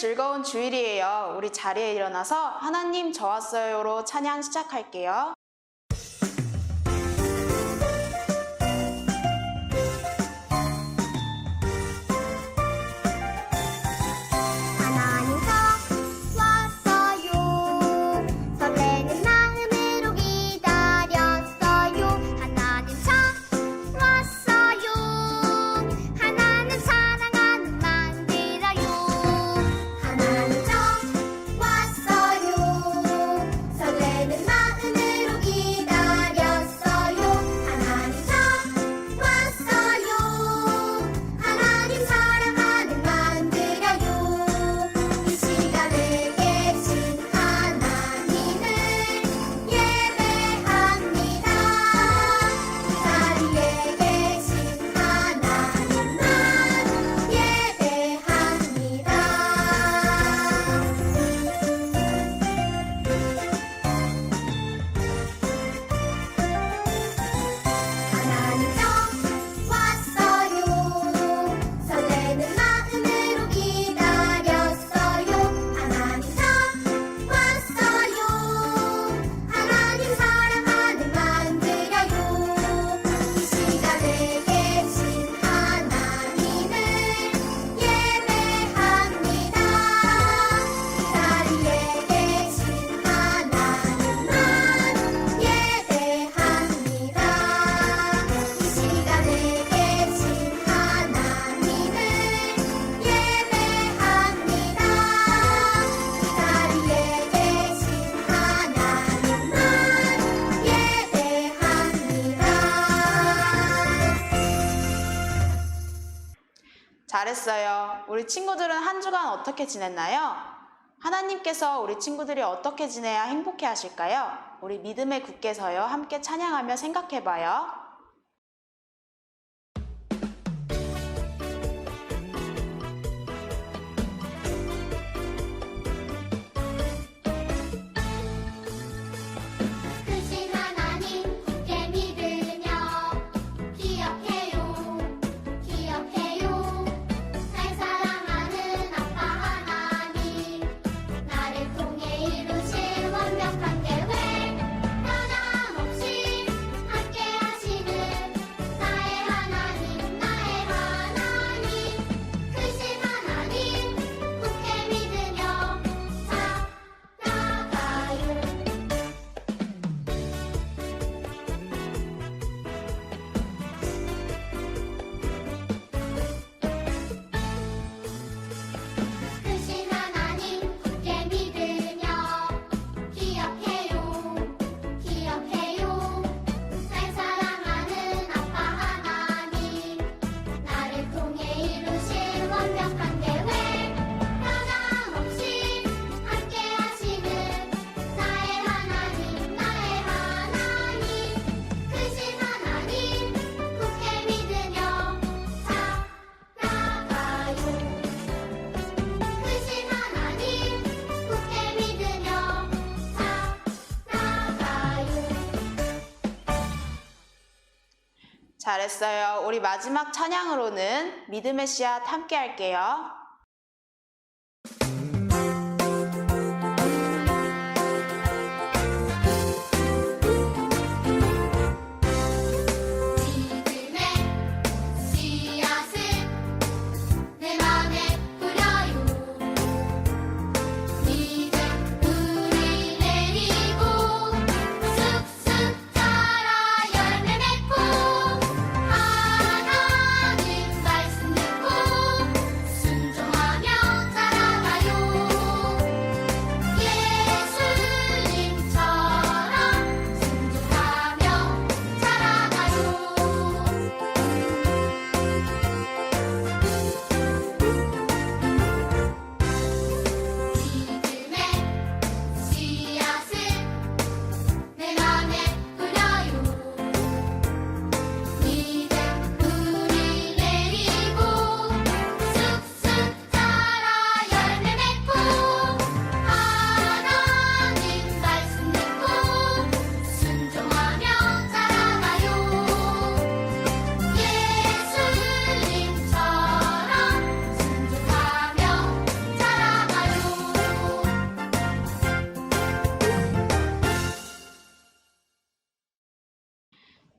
즐거운 주일이에요. 우리 자리에 일어나서 하나님 저 왔어요로 찬양 시작할게요. 잘했어요. 우리 친구들은 한 주간 어떻게 지냈나요? 하나님께서 우리 친구들이 어떻게 지내야 행복해 하실까요? 우리 믿음의 굳게서요. 함께 찬양하며 생각해봐요. 잘했어요. 우리 마지막 찬양으로는 믿음의 씨앗 함께 할게요. 순종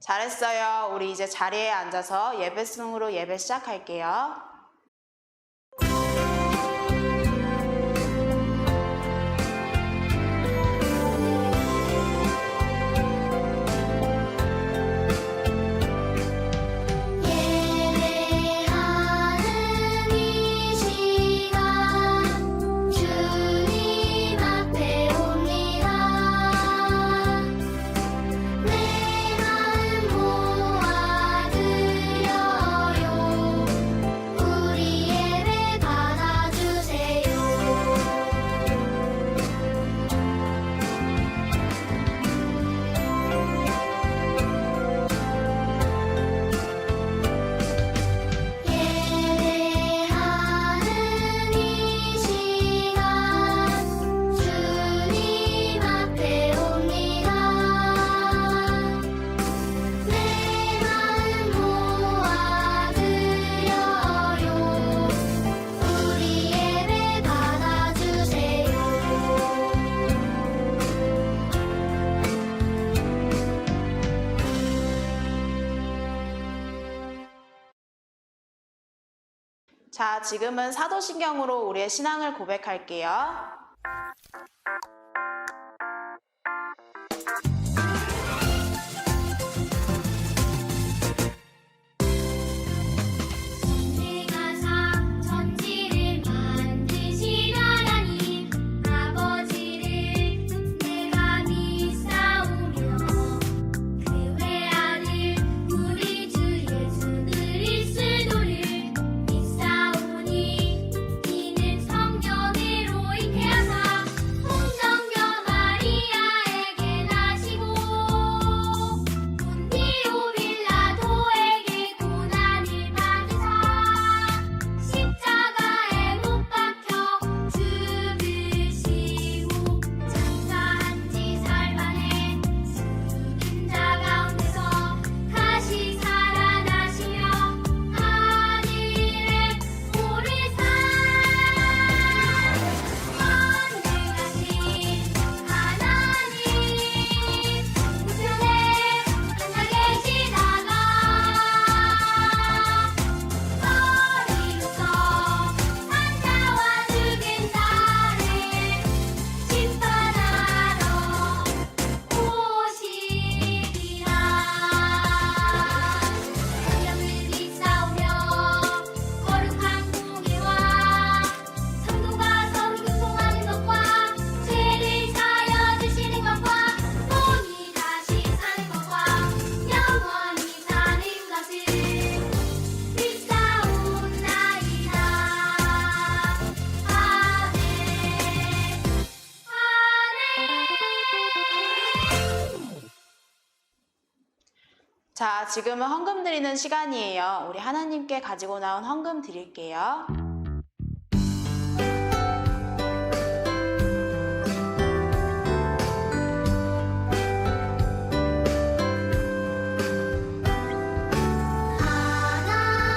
잘했어요. 우리 이제 자리에 앉아서 예배송으로 예배 시작할게요. 자, 지금은 사도신경으로 우리의 신앙을 고백할게요. 자, 지금은 헌금 드리는 시간이에요. 우리 하나님께 가지고 나온 헌금 드릴게요.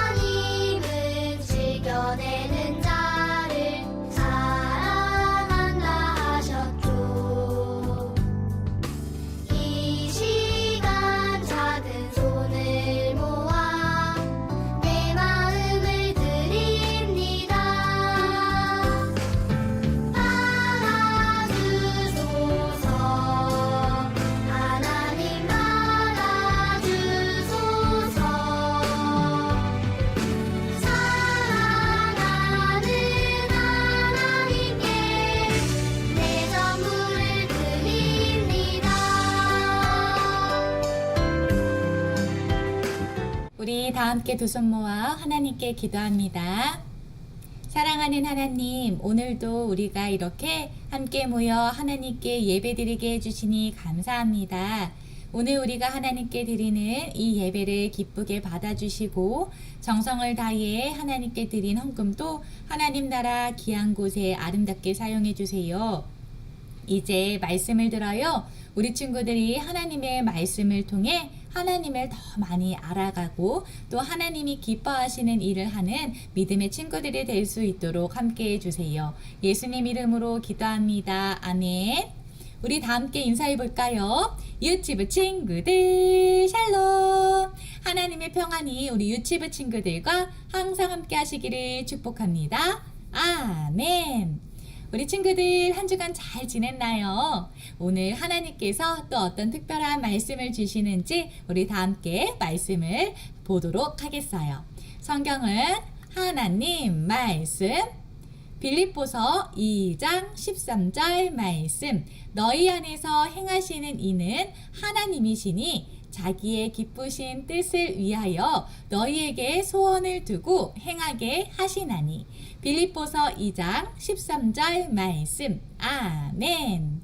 하나님은 지켜내는 자를 사랑한다 하셨죠. 이 시간 작은 손을 모아 내 마음을 드립니다. 받아주소서. 하나님 받아주소서. 사랑하는 하나님께 내 전부를 드립니다. 우리 다 함께 두 손 모아 하나님께 기도합니다. 사랑하는 하나님, 오늘도 우리가 이렇게 함께 모여 하나님께 예배드리게 해주시니 감사합니다. 오늘 우리가 하나님께 드리는 이 예배를 기쁘게 받아주시고 정성을 다해 하나님께 드린 헌금도 하나님 나라 귀한 곳에 아름답게 사용해 주세요. 이제 말씀을 들어요. 우리 친구들이 하나님의 말씀을 통해 하나님을 더 많이 알아가고 또 하나님이 기뻐하시는 일을 하는 믿음의 친구들이 될 수 있도록 함께 해주세요. 예수님 이름으로 기도합니다. 아멘. 우리 다 함께 인사해 볼까요? 유치부 친구들 샬롬. 하나님의 평안이 우리 유치부 친구들과 항상 함께 하시기를 축복합니다. 아멘. 우리 친구들 한 주간 잘 지냈나요? 오늘 하나님께서 또 어떤 특별한 말씀을 주시는지 우리 다 함께 말씀을 보도록 하겠어요. 성경은 하나님 말씀 빌립보서 2장 13절 말씀, 너희 안에서 행하시는 이는 하나님이시니 자기의 기쁘신 뜻을 위하여 너희에게 소원을 두고 행하게 하시나니. 빌립보서 2장 13절 말씀. 아멘.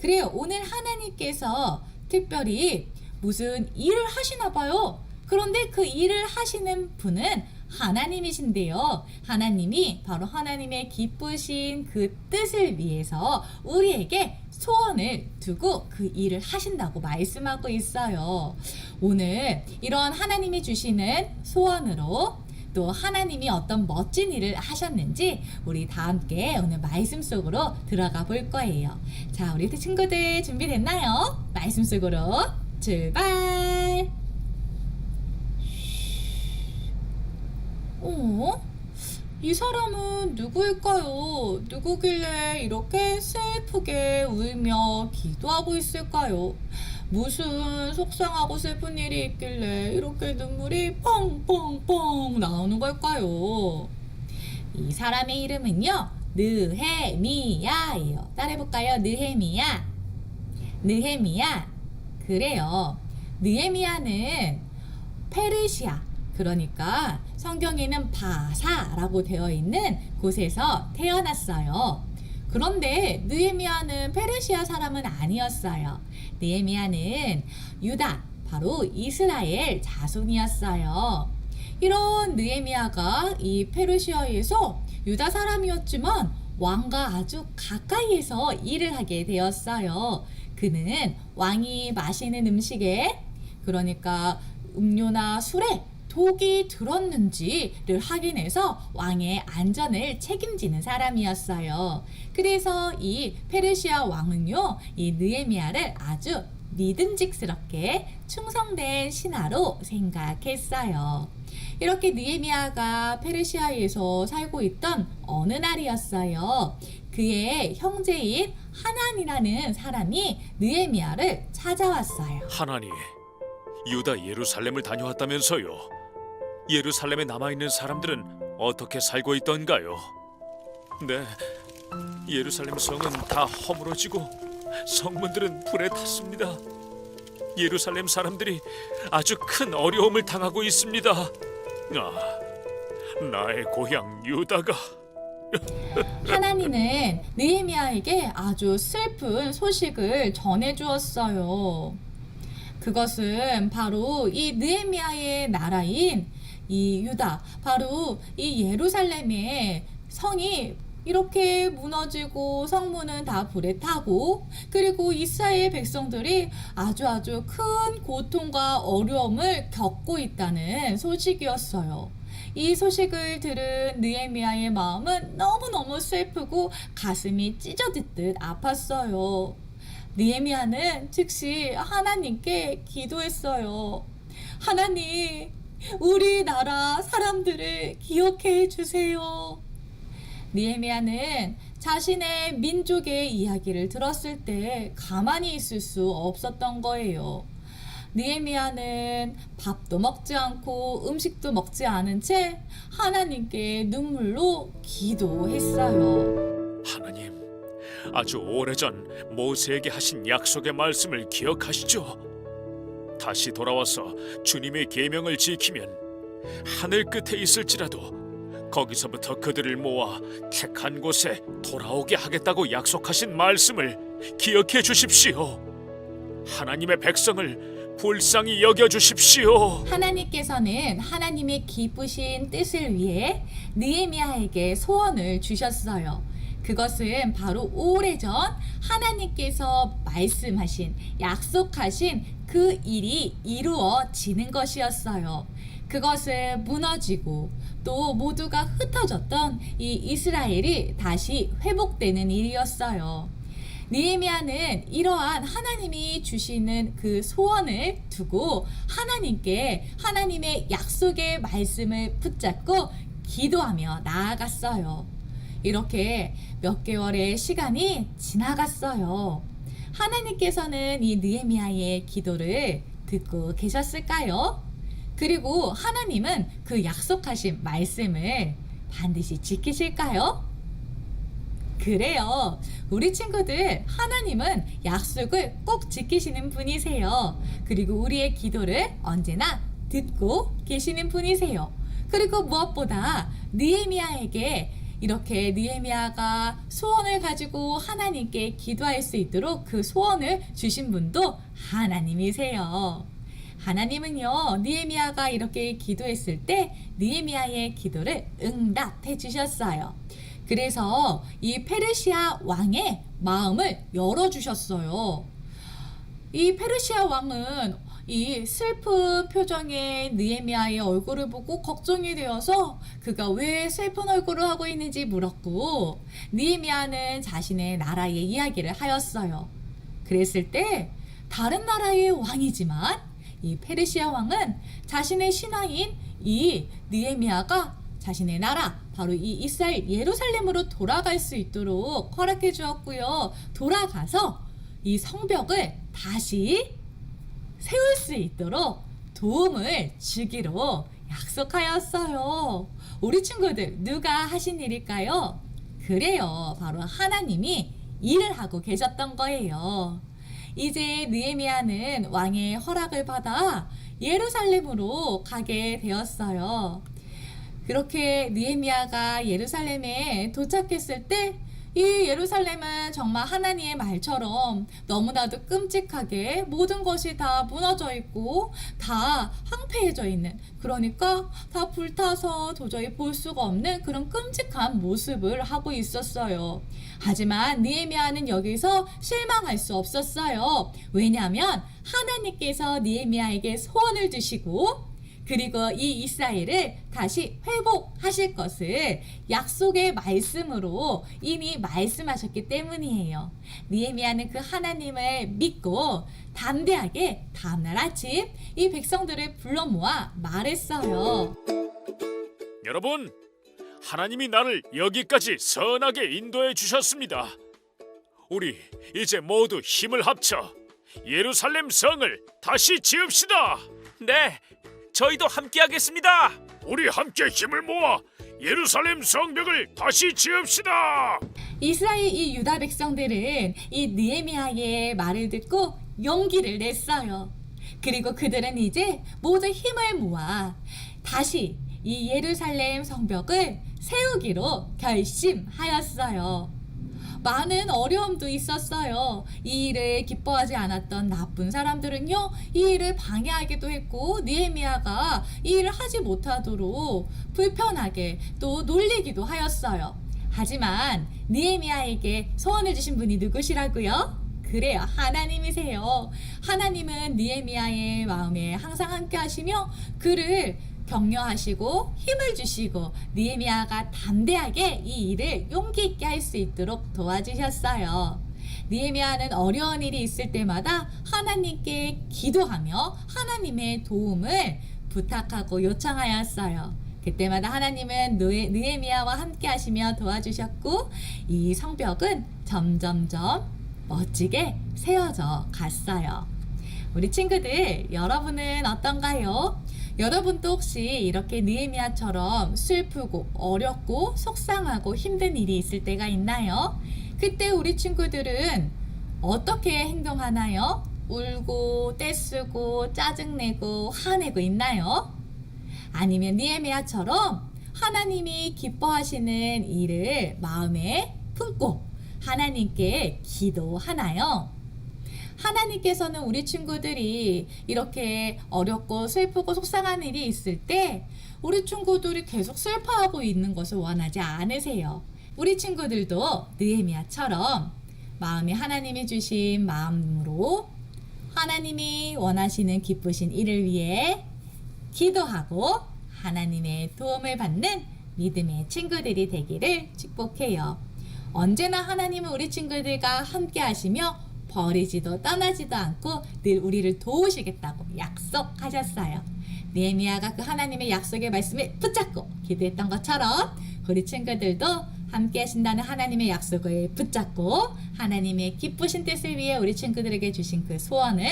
그래요. 오늘 하나님께서 특별히 무슨 일을 하시나 봐요. 그런데 그 일을 하시는 분은 하나님이신데요. 하나님이 바로 하나님의 기쁘신 그 뜻을 위해서 우리에게 소원을 두고 그 일을 하신다고 말씀하고 있어요. 오늘 이런 하나님이 주시는 소원으로 또 하나님이 어떤 멋진 일을 하셨는지 우리 다 함께 오늘 말씀 속으로 들어가 볼 거예요. 자, 우리 친구들 준비됐나요? 말씀 속으로 출발! 이 사람은 누구일까요? 누구길래 이렇게 슬프게 울며 기도하고 있을까요? 무슨 속상하고 슬픈 일이 있길래 이렇게 눈물이 뻥뻥뻥 나오는 걸까요? 이 사람의 이름은요, 느헤미야예요. 따라해볼까요? 느헤미야. 느헤미야. 그래요. 느헤미야는 페르시아, 그러니까 성경에는 바사라고 되어 있는 곳에서 태어났어요. 그런데 느헤미야는 페르시아 사람은 아니었어요. 느헤미야는 유다, 바로 이스라엘 자손이었어요. 이런 느헤미야가 이 페르시아에서 유다 사람이었지만 왕과 아주 가까이에서 일을 하게 되었어요. 그는 왕이 마시는 음식에, 그러니까 음료나 술에 독이 들었는지를 확인해서 왕의 안전을 책임지는 사람이었어요. 그래서 이 페르시아 왕은요, 이 느헤미야를 아주 믿음직스럽게 충성된 신하로 생각했어요. 이렇게 느헤미야가 페르시아에서 살고 있던 어느 날이었어요. 그의 형제인 하난이라는 사람이 느헤미야를 찾아왔어요. 하나니, 유다 예루살렘을 다녀왔다면서요. 예루살렘에 남아있는 사람들은 어떻게 살고 있던가요? 네, 예루살렘 성은 다 허물어지고 성문들은 불에 탔습니다. 예루살렘 사람들이 아주 큰 어려움을 당하고 있습니다. 나의 고향 유다가. 하나님은 느헤미야에게 아주 슬픈 소식을 전해주었어요. 그것은 바로 이 느헤미야의 나라인 이 유다, 바로 이 예루살렘의 성이 이렇게 무너지고 성문은 다 불에 타고, 그리고 이스라엘 백성들이 아주 큰 고통과 어려움을 겪고 있다는 소식이었어요. 이 소식을 들은 느헤미야의 마음은 너무너무 슬프고 가슴이 찢어지듯 아팠어요. 느헤미야는 즉시 하나님께 기도했어요. 하나님, 우리나라 사람들을 기억해 주세요. 느헤미야는 자신의 민족의 이야기를 들었을 때 가만히 있을 수 없었던 거예요. 느헤미야는 밥도 먹지 않고 음식도 먹지 않은 채 하나님께 눈물로 기도했어요. 하나님, 아주 오래전 모세에게 하신 약속의 말씀을 기억하시죠? 다시 돌아와서 주님의 계명을 지키면 하늘 끝에 있을지라도 거기서부터 그들을 모아 택한 곳에 돌아오게 하겠다고 약속하신 말씀을 기억해 주십시오. 하나님의 백성을 불쌍히 여겨 주십시오. 하나님께서는 하나님의 기쁘신 뜻을 위해 느헤미야에게 소원을 주셨어요. 그것은 바로 오래전 하나님께서 말씀하신, 약속하신 그 일이 이루어지는 것이었어요. 그것은 무너지고 또 모두가 흩어졌던 이 이스라엘이 다시 회복되는 일이었어요. 느헤미야는 이러한 하나님이 주시는 그 소원을 두고 하나님께 하나님의 약속의 말씀을 붙잡고 기도하며 나아갔어요. 이렇게 몇 개월의 시간이 지나갔어요. 하나님께서는 이 느헤미야의 기도를 듣고 계셨을까요? 그리고 하나님은 그 약속하신 말씀을 반드시 지키실까요? 그래요. 우리 친구들, 하나님은 약속을 꼭 지키시는 분이세요. 그리고 우리의 기도를 언제나 듣고 계시는 분이세요. 그리고 무엇보다 느헤미야에게 이렇게 느헤미야가 소원을 가지고 하나님께 기도할 수 있도록 그 소원을 주신 분도 하나님이세요. 하나님은요, 느헤미야가 이렇게 기도했을 때 느헤미야의 기도를 응답해 주셨어요. 그래서 이 페르시아 왕의 마음을 열어주셨어요. 이 페르시아 왕은 이 슬픈 표정의 느헤미야의 얼굴을 보고 걱정이 되어서 그가 왜 슬픈 얼굴을 하고 있는지 물었고, 느헤미야는 자신의 나라의 이야기를 하였어요. 그랬을 때 다른 나라의 왕이지만 이 페르시아 왕은 자신의 신하인 이 느헤미야가 자신의 나라 바로 이 이스라엘 예루살렘으로 돌아갈 수 있도록 허락해 주었고요. 돌아가서 이 성벽을 다시 세울 수 있도록 도움을 주기로 약속하였어요. 우리 친구들, 누가 하신 일일까요? 그래요. 바로 하나님이 일을 하고 계셨던 거예요. 이제 느헤미야는 왕의 허락을 받아 예루살렘으로 가게 되었어요. 그렇게 느헤미야가 예루살렘에 도착했을 때 이 예루살렘은 정말 하나님의 말처럼 너무나도 끔찍하게 모든 것이 다 무너져 있고 다 황폐해져 있는, 그러니까 다 불타서 도저히 볼 수가 없는 그런 끔찍한 모습을 하고 있었어요. 하지만 느헤미야는 여기서 실망할 수 없었어요. 왜냐하면 하나님께서 느헤미야에게 소원을 주시고 그리고 이 이스라엘을 다시 회복하실 것을 약속의 말씀으로 이미 말씀하셨기 때문이에요. 느헤미야는 그 하나님을 믿고 담대하게 다음날 아침 이 백성들을 불러 모아 말했어요. 여러분, 하나님이 나를 여기까지 선하게 인도해 주셨습니다. 우리 이제 모두 힘을 합쳐 예루살렘 성을 다시 지읍시다. 네, 저희도 함께 하겠습니다. 우리 함께 힘을 모아 예루살렘 성벽을 다시 지읍시다. 이스라엘 이 유다 백성들은 이 느헤미야의 말을 듣고 용기를 냈어요. 그리고 그들은 이제 모두 힘을 모아 다시 이 예루살렘 성벽을 세우기로 결심하였어요. 많은 어려움도 있었어요. 이 일을 기뻐하지 않았던 나쁜 사람들은요, 이 일을 방해하기도 했고 느헤미야가 이 일을 하지 못하도록 불편하게 또 놀리기도 하였어요. 하지만 느헤미야에게 소원을 주신 분이 누구시라고요? 그래요, 하나님이세요. 하나님은 느헤미야의 마음에 항상 함께 하시며 그를 격려하시고 힘을 주시고 느헤미야가 담대하게 이 일을 용기 있게 할 수 있도록 도와주셨어요. 느헤미야는 어려운 일이 있을 때마다 하나님께 기도하며 하나님의 도움을 부탁하고 요청하였어요. 그때마다 하나님은 느헤미야와 함께 하시며 도와주셨고 이 성벽은 점점점 멋지게 세워져 갔어요. 우리 친구들, 여러분은 어떤가요? 여러분도 혹시 이렇게 느헤미야처럼 슬프고 어렵고 속상하고 힘든 일이 있을 때가 있나요? 그때 우리 친구들은 어떻게 행동하나요? 울고 떼쓰고 짜증내고 화내고 있나요? 아니면 느헤미야처럼 하나님이 기뻐하시는 일을 마음에 품고 하나님께 기도하나요? 하나님께서는 우리 친구들이 이렇게 어렵고 슬프고 속상한 일이 있을 때 우리 친구들이 계속 슬퍼하고 있는 것을 원하지 않으세요. 우리 친구들도 느헤미야처럼 마음이 하나님이 주신 마음으로 하나님이 원하시는 기쁘신 일을 위해 기도하고 하나님의 도움을 받는 믿음의 친구들이 되기를 축복해요. 언제나 하나님은 우리 친구들과 함께 하시며 버리지도 떠나지도 않고 늘 우리를 도우시겠다고 약속하셨어요. 느헤미야가 그 하나님의 약속의 말씀을 붙잡고 기도했던 것처럼 우리 친구들도 함께 하신다는 하나님의 약속을 붙잡고 하나님의 기쁘신 뜻을 위해 우리 친구들에게 주신 그 소원을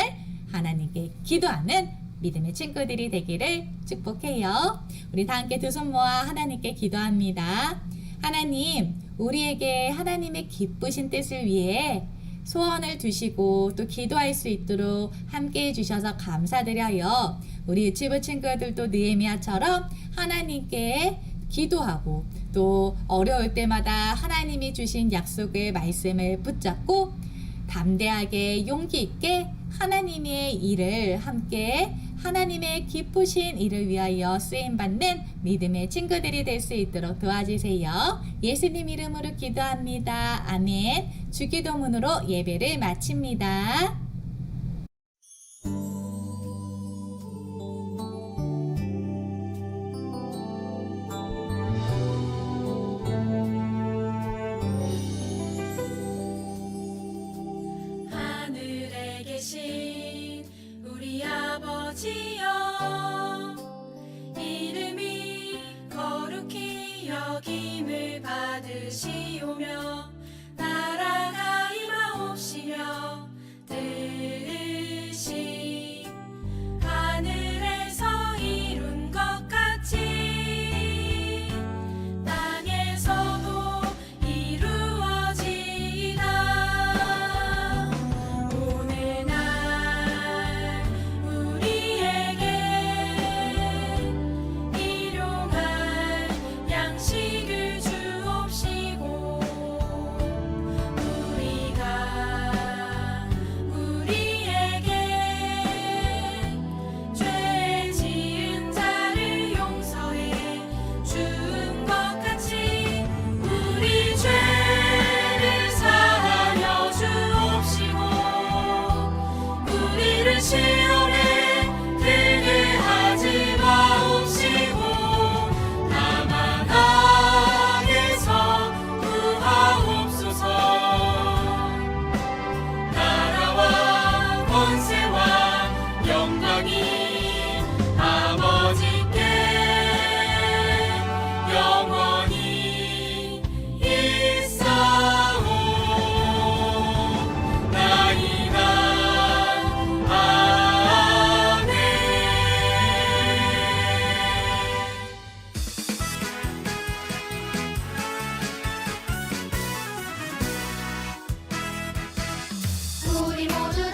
하나님께 기도하는 믿음의 친구들이 되기를 축복해요. 우리 다 함께 두 손 모아 하나님께 기도합니다. 하나님, 우리에게 하나님의 기쁘신 뜻을 위해 소원을 두시고 또 기도할 수 있도록 함께 해주셔서 감사드려요. 우리 유치부 친구들도 느헤미야처럼 하나님께 기도하고 또 어려울 때마다 하나님이 주신 약속의 말씀을 붙잡고 담대하게 용기 있게 하나님의 일을 함께 하나님의 기쁘신 일을 위하여 쓰임받는 믿음의 친구들이 될 수 있도록 도와주세요. 예수님 이름으로 기도합니다. 아멘. 주기도문으로 예배를 마칩니다. 하늘에 계신 우리 아버지여, 이름이 거룩히 여김을 받으시오며 나라가 임하옵시며 뜻이 하늘에서 이룬 것 같이 땅에서도 이루어지이다. 오늘날 우리에게 일용할 양식을 주옵시고 우리가 우리에게 죄 지은 자를 용서해 준 것 같이 우리 죄를 사하여 주옵시고 우리를 시험에 들게 하지 마옵시고 다만 악에서 구하옵소서. 나라와 권세와 영광이 아버지께 영원히 있사옵나이다. 아멘. 우리 모두